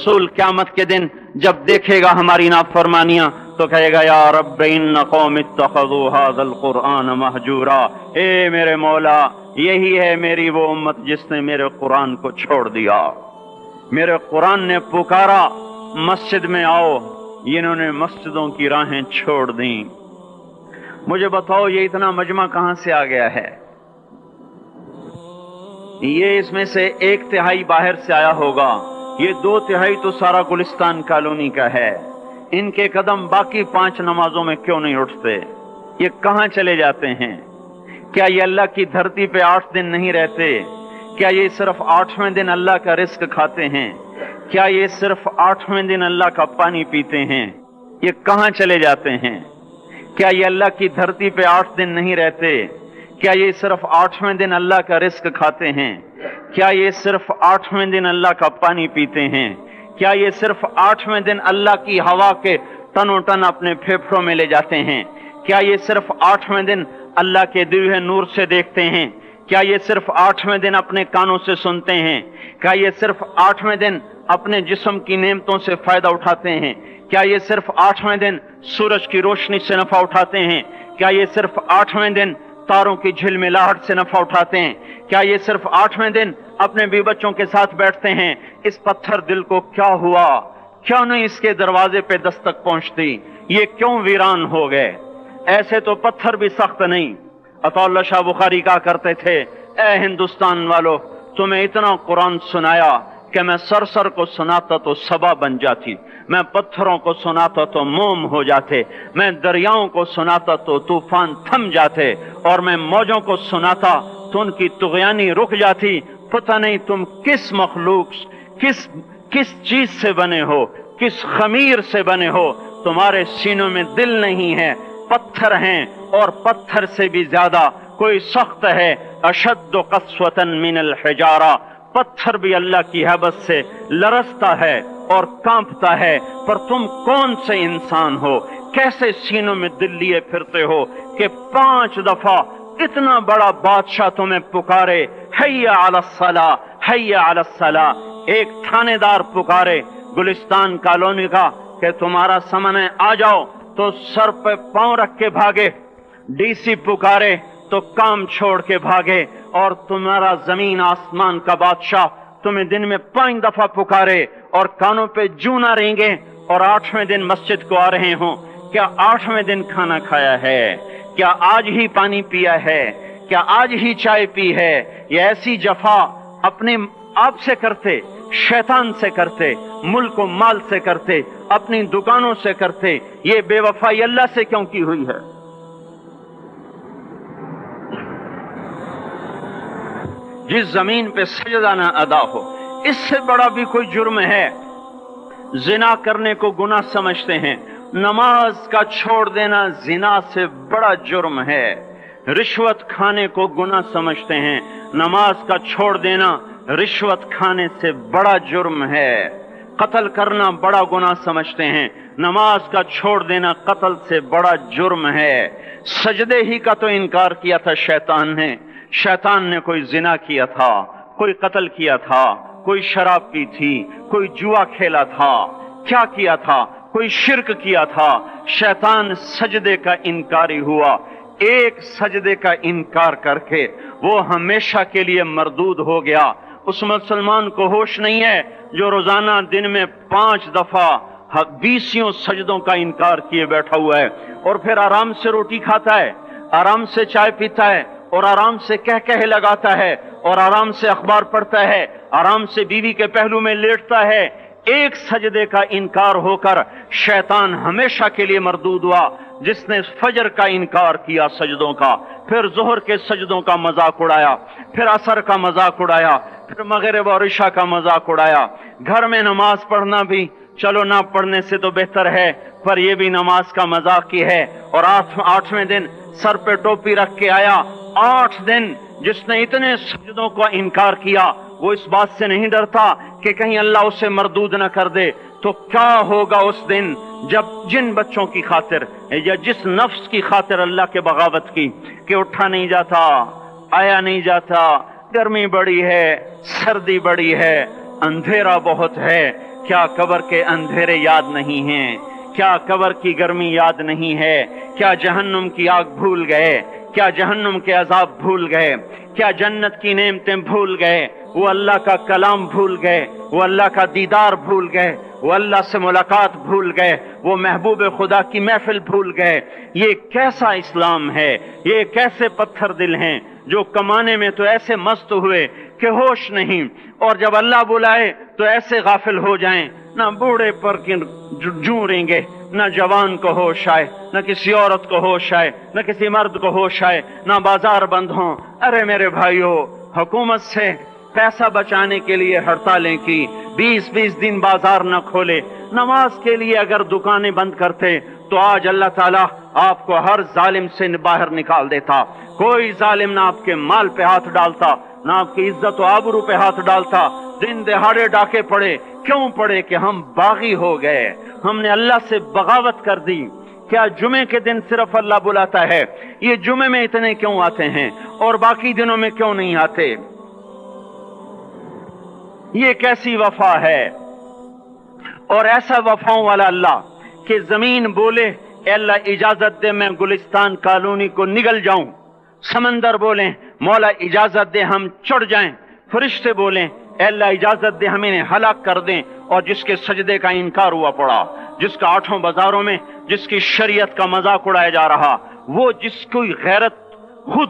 रसूल क़यामत के दिन जब देखेगा हमारी नाफरमानियां तो कहेगा या रब्ब इन्न कौम इत्तखज़ू हाज़ल कुरआन महजूरा। ए मेरे मौला, यही है मेरी वो उम्मत जिसने मेरे कुरान को छोड़ दिया। मेरे कुरान ने पुकारा मस्जिद में आओ, इन्होंने मस्जिदों की राहें छोड़ दी। मुझे बताओ ये इतना मजमा कहां से आ गया है? ये इसमें से 1/3 बाहर से आया होगा, ये 2/3 तो सारा गुलिस्तान कॉलोनी का है। इनके कदम बाकी 5 नमाजों में क्यों नहीं उठते? ये कहां चले जाते हैं? क्या ये अल्लाह की धरती पे 8 दिन नहीं रहते? क्या ये सिर्फ 8वें दिन अल्लाह का रिस्क खाते हैं? क्या ये सिर्फ 8वें दिन अल्लाह का पानी पीते हैं? ये कहां चले जाते हैं? क्या ये अल्लाह की धरती पे 8 दिन नहीं रहते? क्या ये सिर्फ 8वें दिन अल्लाह का रिस्क खाते हैं? क्या ये सिर्फ 8वें दिन अल्लाह का पानी पीते हैं? क्या ये सिर्फ 8वें दिन अल्लाह की हवा के टनों टन अपने फेफड़ों में ले जाते हैं? क्या ये सिर्फ 8वें दिन अल्लाह के दिए हुए नूर से देखते हैं? क्या ये सिर्फ 8वें दिन अपने कानों से सुनते हैं? क्या ये सिर्फ 8वें दिन अपने जिस्म की नेमतों से फायदा उठाते हैं? क्या ये सिर्फ 8वें दिन सूरज की रोशनी से नफा उठाते हैं? क्या ये सिर्फ 8वें दिन तारों की झिलमिलाहट से नफा उठाते हैं? क्या ये सिर्फ 8वें दिन अपने भी बच्चों के साथ बैठते हैं? इस पत्थर दिल को क्या हुआ? क्यों नहीं इसके दरवाजे पे दस्तक पहुंचती? ये क्यों वीरान हो गए? ऐसे तो पत्थर भी सख्त नहीं। अतौल्ला शाह बुखारी कहा करते थे, ए हिंदुस्तान वालों, तुम्हें इतना कुरान सुनाया कि मैं सर को सुनाता तो सबा बन जाती, मैं पत्थरों को सुनाता तो मोम हो जाते, मैं दरियाओं को सुनाता तो तूफान थम जाते, और मैं मौजों को सुनाता तो उनकी तुगयानी रुक जाती। पता नहीं तुम किस मखलूक, किस चीज से बने हो, किस खमीर से बने हो। तुम्हारे सीनों में दिल नहीं है, पत्थर हैं, और पत्थर से भी ज्यादा कोई सख्त है। अशद्दु क़स्वतन मिनल हिजारा, पत्थर भी अल्लाह की हैबत से लरसता है और कांपता है। पर तुम कौन से इंसान हो? कैसे सीनों में दिल लिए फिरते हो कि 5 दफा इतना बड़ा बादशाह तुम्हें पुकारे, हैया अलस्सला, हैया अलस्सला। एक थानेदार पुकारे गुलिस्तान कॉलोनी का कि तुम्हारा समय आ जाओ, तो सर पे पांव रख के भागे। डीसी पुकारे तो काम छोड़ के भागे। और तुम्हारा जमीन आसमान का बादशाह तुम्हें दिन में 5 दफा पुकारे और कानों पे जू ना रेंगे, और 8वें दिन मस्जिद को आ रहे हो। क्या 8वें दिन खाना खाया है? क्या आज ही पानी पिया है? क्या आज ही चाय पी है? ये ऐसी जफा अपने आप से करते, शैतान से करते, मुल्क व माल से करते, अपनी दुकानों से करते। ये बेवफाई अल्लाह से क्यों की हुई है? जिस जमीन पे सजदा ना अदा हो, इससे बड़ा भी कोई जुर्म है? जिना करने को गुनाह समझते हैं, नमाज का छोड़ देना जिना से बड़ा जुर्म है। रिश्वत खाने को गुनाह समझते हैं, नमाज का छोड़ देना रिश्वत खाने से बड़ा जुर्म है। कत्ल करना बड़ा गुनाह समझते हैं, नमाज का छोड़ देना कत्ल से बड़ा जुर्म है। सजदे ही का तो इनकार किया था शैतान ने। शैतान ने कोई जिना किया था, कोई कत्ल किया था, कोई शराब पी थी, कोई जुआ खेला था, क्या किया था? कोई शिर्क किया था। शैतान सजदे का इनकारी हुआ। एक सजदे का इनकार करके वो हमेशा के लिए मरदूद हो गया। उस मुसलमान को होश नहीं है जो रोजाना दिन में 5 दफा 20 सजदों का इनकार किए बैठा हुआ है, और फिर आराम से रोटी खाता है, आराम से चाय पीता है, और आराम से कह कह लगाता है, और आराम से अखबार पढ़ता है, आराम से बीवी के पहलू में लेटता है। एक सजदे का इनकार होकर शैतान हमेशा के लिए मरदूद हुआ। जिसने फजर का इनकार किया सजदों का, फिर जोहर के सजदों का मजाक उड़ाया, फिर असर का मजाक उड़ाया, फिर मगरिब और इशा का मजाक उड़ाया। घर में नमाज पढ़ना भी चलो ना पढ़ने से तो बेहतर है, पर यह भी नमाज का मजाक ही है। और 8वें दिन सर पे टोपी रख के आया। 8 दिन जिसने इतने सजदों का इनकार किया, वो इस बात से नहीं डरता कि कहीं अल्लाह उसे मरदूद न कर दे। तो क्या होगा उस दिन जब जिन बच्चों की खातिर या जिस नफ्स की खातिर अल्लाह के बगावत की कि उठा नहीं जाता, आया नहीं जाता, गर्मी बड़ी है, सर्दी बड़ी है, अंधेरा बहुत है, کیا قبر کے اندھیرے یاد نہیں ہیں؟ کیا قبر کی گرمی یاد نہیں ہے؟ کیا جہنم کی آگ بھول گئے؟ کیا جہنم کے عذاب بھول گئے؟ کیا جنت کی نعمتیں بھول گئے؟ وہ اللہ کا کلام بھول گئے؟ وہ اللہ کا دیدار بھول گئے؟ وہ اللہ سے ملاقات بھول گئے؟ وہ محبوب خدا کی محفل بھول گئے؟ یہ کیسا اسلام ہے؟ یہ کیسے پتھر دل ہیں جو کمانے میں تو ایسے مست ہوئے کہ ہوش نہیں، اور جب اللہ بلائے تو ایسے غافل ہو جائیں، نہ بوڑھے پر جوں گے، نہ جوان کو ہوش آئے، نہ کسی عورت کو ہوش آئے، نہ کسی مرد کو ہوش آئے، نہ بازار بند ہوں۔ ارے میرے بھائیو، حکومت سے پیسہ بچانے کے لیے ہڑتالیں کی، 20 دن بازار نہ کھولے، نماز کے لیے اگر دکانیں بند کرتے تو آج اللہ تعالیٰ آپ کو ہر ظالم سے باہر نکال دیتا۔ کوئی ظالم نہ آپ کے مال پہ ہاتھ ڈالتا، نہ آپ کی عزت و آبرو پہ ہاتھ ڈالتا۔ دن دہاڑے ڈاکے پڑے، کیوں پڑے؟ کہ ہم باغی ہو گئے، ہم نے اللہ سے بغاوت کر دی۔ کیا جمعے کے دن صرف اللہ بلاتا ہے؟ یہ جمعے میں اتنے کیوں آتے ہیں اور باقی دنوں میں کیوں نہیں آتے؟ یہ کیسی وفا ہے؟ اور ایسا وفاؤں والا اللہ کہ زمین بولے اے اللہ اجازت دے میں گلستان کالونی کو نگل جاؤں، سمندر بولیں مولا اجازت دے ہم چڑھ جائیں، فرشتے بولیں اے اللہ اجازت دے ہم انہیں ہلاک کر دیں، اور جس کے سجدے کا انکار ہوا پڑا، جس کا آٹھوں بازاروں میں جس کی شریعت کا مذاق اڑایا جا رہا، وہ جس کی غیرت خود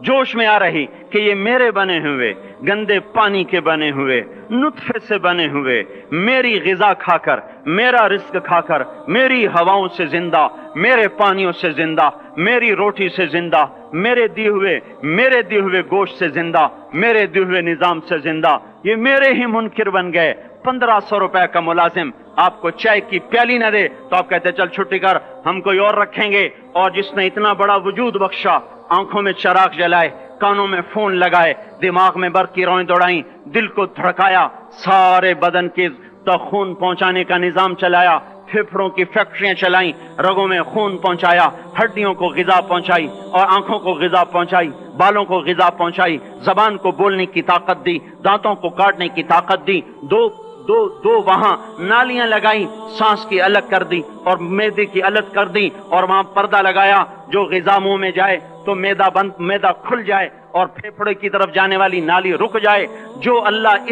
جوش میں آ رہی کہ یہ میرے بنے ہوئے گندے پانی کے بنے ہوئے نطفے سے بنے ہوئے میری غذا کھا کر، میرا رزق کھا کر، میری ہواؤں سے زندہ، میرے پانیوں سے زندہ، میری روٹی سے زندہ، میرے دیے ہوئے گوشت سے زندہ، میرے دیے ہوئے نظام سے زندہ، یہ میرے ہی منکر بن گئے۔ 1500 روپے کا ملازم آپ کو چائے کی پیالی نہ دے تو آپ کہتے چل چھٹی کر، ہم کوئی اور رکھیں گے۔ اور جس نے اتنا بڑا وجود بخشا، آنکھوں میں چراغ جلائے، کانوں میں فون لگائے، دماغ میں برق کی روئیں دوڑائیں، دل کو دھڑکایا، سارے بدن کے تک خون پہنچانے کا نظام چلایا، پھیپھڑوں کی فیکٹریاں چلائیں، رگوں میں خون پہنچایا، ہڈیوں کو غذا پہنچائی اور آنکھوں کو غذا پہنچائی، بالوں کو غذا پہنچائی، زبان کو بولنے کی طاقت دی، دانتوں کو کاٹنے کی طاقت دی، دو وہاں نالیاں لگائیں، سانس کی الگ کر دی اور معدے کی الگ کر دی، اور وہاں پردہ لگایا، جو غذا منہ میں جائے تو معدہ کھل جائے اور پھیپھڑے کی طرف جانے والی نالی رک جائے۔ جو اللہ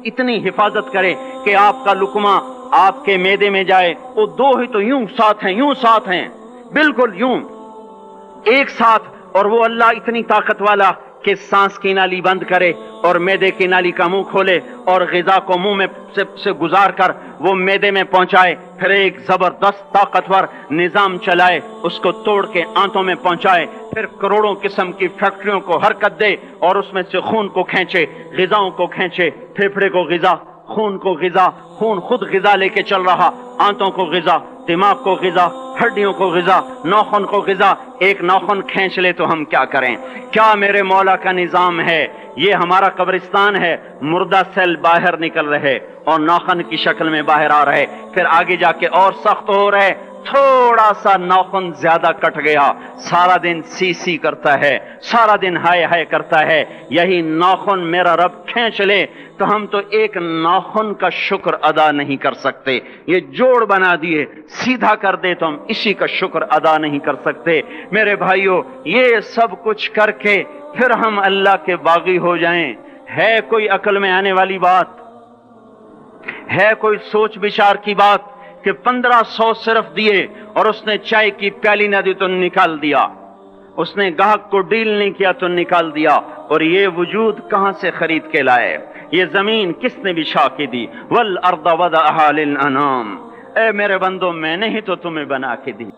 اتنی حفاظت کرے کہ آپ کا لقمہ آپ کے معدے میں جائے، وہ دو ہی تو یوں ساتھ ہیں بالکل یوں ایک ساتھ، اور وہ اللہ اتنی طاقت والا کہ سانس کی نالی بند کرے اور معدے کی نالی کا منہ کھولے اور غذا کو منہ میں سے گزار کر وہ معدے میں پہنچائے، پھر ایک زبردست طاقتور نظام چلائے، اس کو توڑ کے آنتوں میں پہنچائے، پھر کروڑوں قسم کی فیکٹریوں کو حرکت دے اور اس میں سے خون کو کھینچے، غذاؤں کو کھینچے، پھیپھڑے کو غذا، خون کو غذا، خون خود غذا لے کے چل رہا، آنتوں کو غذا، دماغ کو غذا، ہڈیوں کو غذا، ناخن کو غذا۔ ایک ناخن کھینچ لے تو ہم کیا کریں؟ کیا میرے مولا کا نظام ہے؟ یہ ہمارا قبرستان ہے، مردہ سیل باہر نکل رہے اور ناخن کی شکل میں باہر آ رہے، پھر آگے جا کے اور سخت ہو رہے، تھوڑا سا ناخن زیادہ کٹ گیا، سارا دن سی کرتا ہے، سارا دن ہائے کرتا ہے، یہی ناخن میرا رب کھینچ لے تو ہم تو ایک ناخن کا شکر ادا نہیں کر سکتے۔ یہ جوڑ بنا دیے، سیدھا کر دے تو ہم اسی کا شکر ادا نہیں کر سکتے۔ میرے بھائیو، یہ سب کچھ کر کے پھر ہم اللہ کے باغی ہو جائیں، ہے کوئی عقل میں آنے والی بات؟ ہے کوئی سوچ بچار کی بات کہ 1500 صرف دیے اور اس نے چائے کی پیالی نہ دی تو نکال دیا، اس نے گاہک کو ڈیل نہیں کیا تو نکال دیا، اور یہ وجود کہاں سے خرید کے لائے؟ یہ زمین کس نے بچھا کے دی؟ وَالْأَرْضَ وَضَعَهَا لِلْأَنَامِ، اے میرے بندو میں نے ہی تو تمہیں بنا کے دی۔